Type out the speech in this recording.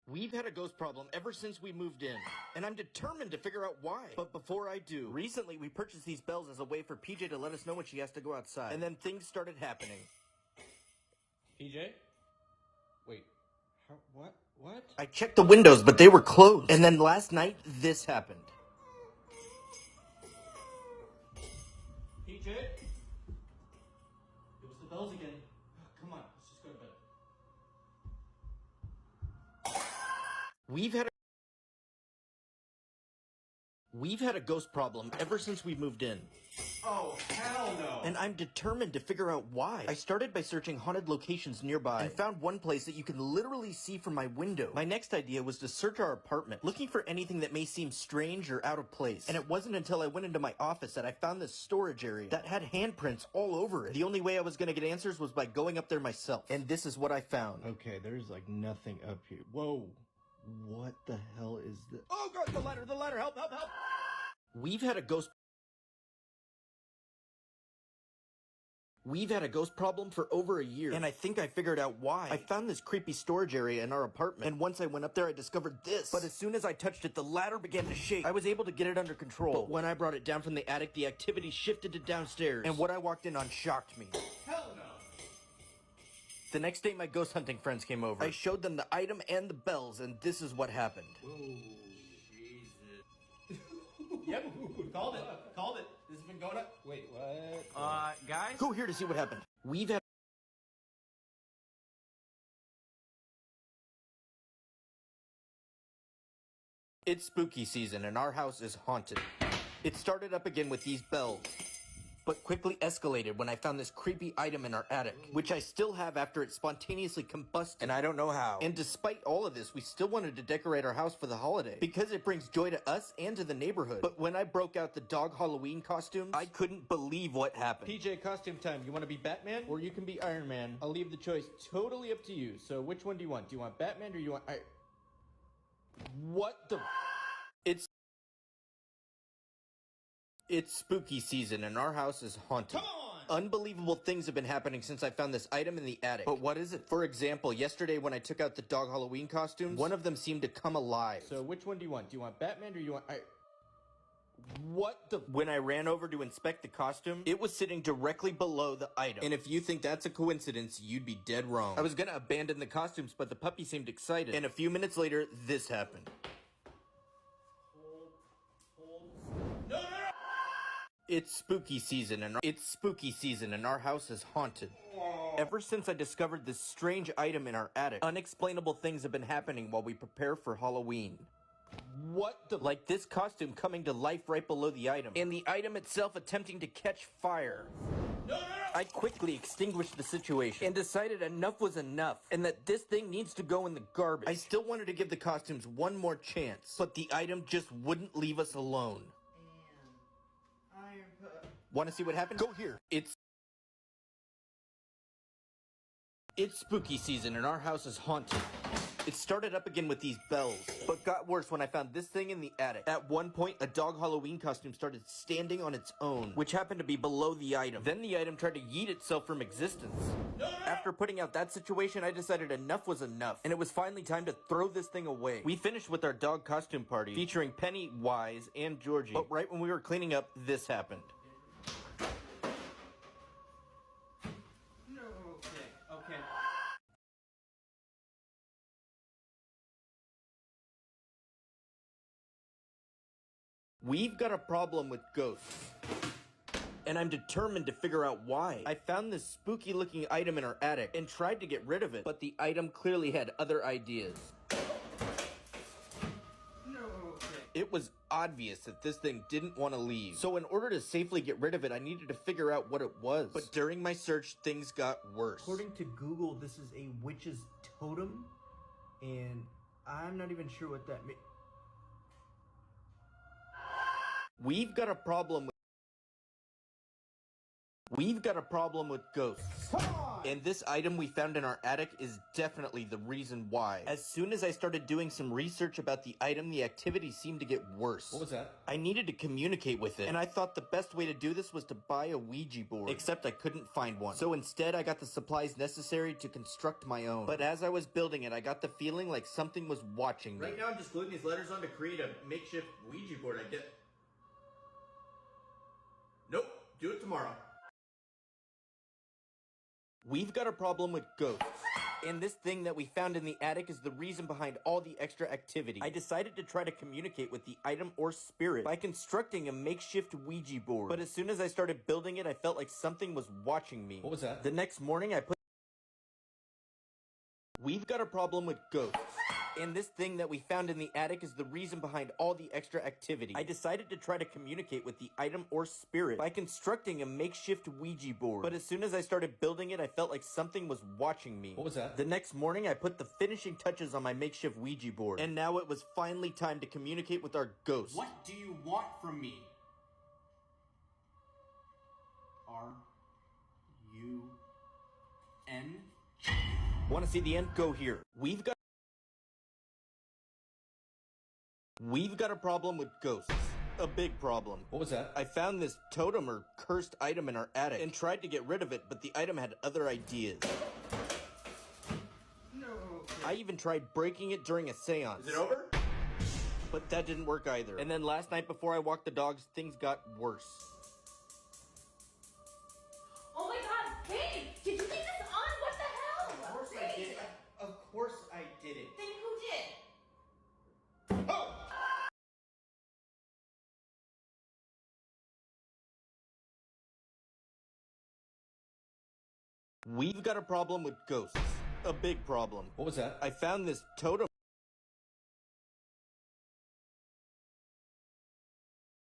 We've had a ghost problem ever since we moved in, and I'm determined to figure out why. But before I do, recently we purchased these bells as a way for PJ to let us know when she has to go outside. And then things started happening. PJ? Wait, what? I checked the windows, but they were closed. And then last night, this happened. PJ? It was the bells again. Come on, let's just go to bed. We've had a ghost problem ever since we moved in. Oh, hell no! And I'm determined to figure out why. I started by searching haunted locations nearby and found one place that you can literally see from my window. My next idea was to search our apartment, looking for anything that may seem strange or out of place. And it wasn't until I went into my office that I found this storage area that had handprints all over it. The only way I was gonna get answers was by going up there myself. And this is what I found. Okay, there's like nothing up here. Whoa. What the hell is this? Oh god, the ladder, help! We've had a ghost problem for over a year, and I think I figured out why. I found this creepy storage area in our apartment, and once I went up there, I discovered this. But as soon as I touched it, the ladder began to shake. I was able to get it under control, but when I brought it down from the attic, the activity shifted to downstairs, and what I walked in on shocked me. Hell no! The next day, my ghost hunting friends came over. I showed them the item and the bells, and this is what happened. Whoa, Jesus. Yep, called it. This has been going up. Wait, what? Guys? Go here to see what happened. It's spooky season, and our house is haunted. It started up again with these bells, but quickly escalated when I found this creepy item in our attic, which I still have after it spontaneously combusted, and I don't know how. And despite all of this, we still wanted to decorate our house for the holiday, because it brings joy to us and to the neighborhood. But when I broke out the dog Halloween costumes, I couldn't believe what happened. PJ, costume time. You want to be Batman or you can be Iron Man? I'll leave the choice totally up to you. So which one do you want? Do you want Batman or you want What the? It's spooky season, and our house is haunted. Come on! Unbelievable things have been happening since I found this item in the attic. But what is it? For example, yesterday when I took out the dog Halloween costumes, one of them seemed to come alive. So which one do you want? Do you want Batman or you want What the? When I ran over to inspect the costume, it was sitting directly below the item. And if you think that's a coincidence, you'd be dead wrong. I was gonna abandon the costumes, but the puppy seemed excited. And a few minutes later, this happened. No! It's spooky season, and our house is haunted. Ever since I discovered this strange item in our attic, unexplainable things have been happening while we prepare for Halloween. What the? Like this costume coming to life right below the item, and the item itself attempting to catch fire. No! I quickly extinguished the situation and decided enough was enough, and that this thing needs to go in the garbage. I still wanted to give the costumes one more chance, but the item just wouldn't leave us alone. Want to see what happened? Go here. It's spooky season, and our house is haunted. It started up again with these bells, but got worse when I found this thing in the attic. At one point, a dog Halloween costume started standing on its own, which happened to be below the item. Then the item tried to yeet itself from existence. No! After putting out that situation, I decided enough was enough, and it was finally time to throw this thing away. We finished with our dog costume party, featuring Penny, Wise, and Georgie. But right when we were cleaning up, this happened. Okay. We've got a problem with ghosts, and I'm determined to figure out why. I found this spooky looking item in our attic and tried to get rid of it, but the item clearly had other ideas. It was obvious that this thing didn't want to leave. So in order to safely get rid of it, I needed to figure out what it was. But during my search, things got worse. According to Google, this is a witch's totem, and I'm not even sure what that means. We've got a problem We've got a problem with ghosts. And this item we found in our attic is definitely the reason why. As soon as I started doing some research about the item, the activity seemed to get worse. What was that? I needed to communicate with it, and I thought the best way to do this was to buy a Ouija board. Except I couldn't find one. So instead, I got the supplies necessary to construct my own. But as I was building it, I got the feeling like something was watching me. Right now, I'm just gluing these letters on to create a makeshift Ouija board. I get. Nope. Do it tomorrow. We've got a problem with ghosts. And this thing that we found in the attic is the reason behind all the extra activity. I decided to try to communicate with the item or spirit by constructing a makeshift Ouija board. But as soon as I started building it, I felt like something was watching me. What was that? The next morning, I put... We've got a problem with ghosts. And this thing that we found in the attic is the reason behind all the extra activity. I decided to try to communicate with the item or spirit by constructing a makeshift Ouija board. But as soon as I started building it, I felt like something was watching me. What was that? The next morning, I put the finishing touches on my makeshift Ouija board. And now it was finally time to communicate with our ghost. What do you want from me? R-U-N? Want to see the end? Go here. We've got a problem with ghosts. A big problem. What was that? I found this totem or cursed item in our attic and tried to get rid of it, but the item had other ideas. No. I even tried breaking it during a seance. Is it over? But that didn't work either. And then last night before I walked the dogs, things got worse. Oh my god, Dave! Did you leave this on? What the hell? Of course I did. Of course I did it. Then who did? We've got a problem with ghosts. A big problem. What was that? I found this totem.